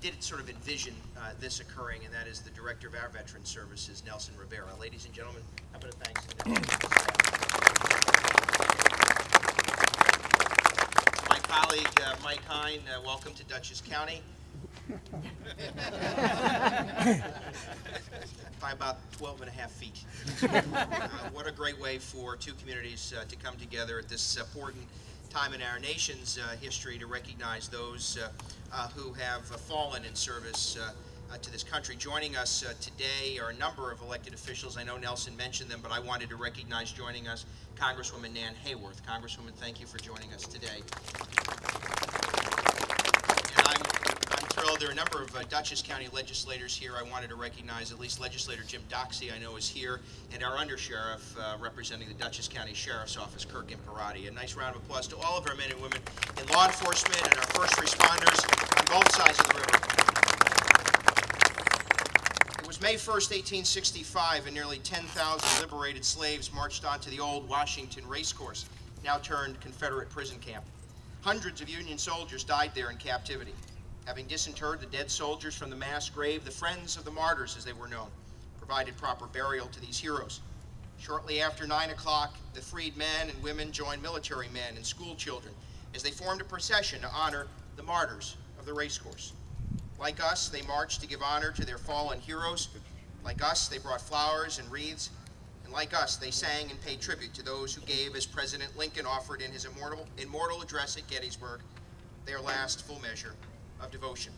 did sort of envision this occurring, and that is the Director of our Veterans Services, Nelson Rivera. Ladies and gentlemen, how about a thanks to them. My colleague, Mike Hine, welcome to Dutchess County. By about 12.5 feet. What a great way for two communities to come together at this important time in our nation's history to recognize those who have fallen in service to this country. Joining us today are a number of elected officials. I know Nelson mentioned them, but I wanted to recognize joining us Congresswoman Nan Hayworth. Congresswoman, thank you for joining us today. And I'm thrilled. There are a number of Dutchess County legislators here. I wanted to recognize at least Legislator Jim Doxey, I know, is here, and our undersheriff representing the Dutchess County Sheriff's Office, Kirk Imperati. A nice round of applause to all of our men and women in law enforcement and our first responders on both sides of the river. It was May 1st, 1865, and nearly 10,000 liberated slaves marched onto the old Washington racecourse, now turned Confederate prison camp. Hundreds of Union soldiers died there in captivity. Having disinterred the dead soldiers from the mass grave, the Friends of the Martyrs, as they were known, provided proper burial to these heroes. Shortly after 9 o'clock, the freed men and women joined military men and school children as they formed a procession to honor the martyrs of the racecourse. Like us, they marched to give honor to their fallen heroes. Like us, they brought flowers and wreaths. And like us, they sang and paid tribute to those who gave, as President Lincoln offered in his immortal address at Gettysburg, their last full measure of devotion.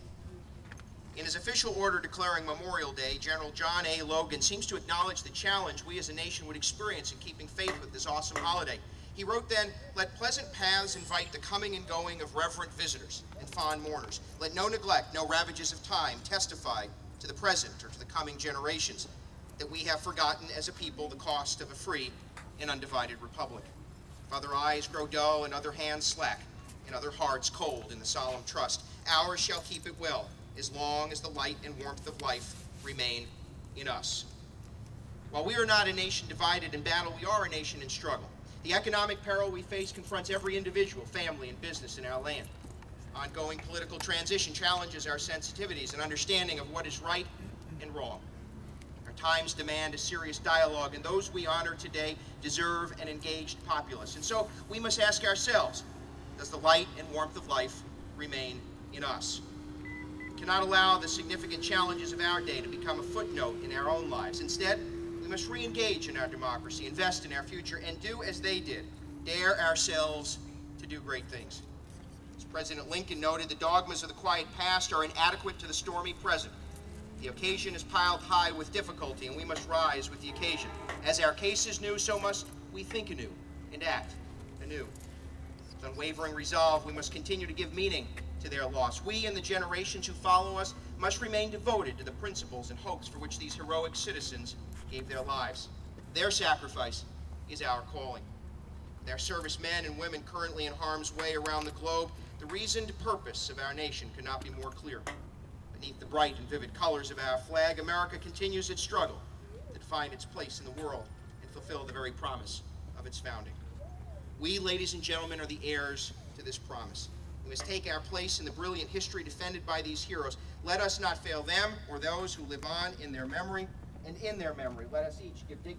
In his official order declaring Memorial Day, General John A. Logan seems to acknowledge the challenge we as a nation would experience in keeping faith with this awesome holiday. He wrote then, "Let pleasant paths invite the coming and going of reverent visitors and fond mourners. Let no neglect, no ravages of time testify to the present or to the coming generations that we have forgotten as a people the cost of a free and undivided republic. If other eyes grow dull and other hands slack, and other hearts cold in the solemn trust, ours shall keep it well, as long as the light and warmth of life remain in us." While we are not a nation divided in battle, we are a nation in struggle. The economic peril we face confronts every individual, family, and business in our land. Ongoing political transition challenges our sensitivities and understanding of what is right and wrong. Our times demand a serious dialogue, and those we honor today deserve an engaged populace. And so we must ask ourselves, does the light and warmth of life remain in us? We cannot allow the significant challenges of our day to become a footnote in our own lives. Instead, we must re-engage in our democracy, invest in our future, and do as they did, dare ourselves to do great things. As President Lincoln noted, the dogmas of the quiet past are inadequate to the stormy present. The occasion is piled high with difficulty, and we must rise with the occasion. As our case is new, so must we think anew and act anew. With unwavering resolve, we must continue to give meaning to their loss. We and the generations who follow us must remain devoted to the principles and hopes for which these heroic citizens gave their lives. Their sacrifice is our calling. With our servicemen and women currently in harm's way around the globe, the reasoned purpose of our nation could not be more clear. Beneath the bright and vivid colors of our flag, America continues its struggle to define its place in the world and fulfill the very promise of its founding. We, ladies and gentlemen, are the heirs to this promise. We must take our place in the brilliant history defended by these heroes. Let us not fail them or those who live on in their memory, and in their memory, let us each give dignity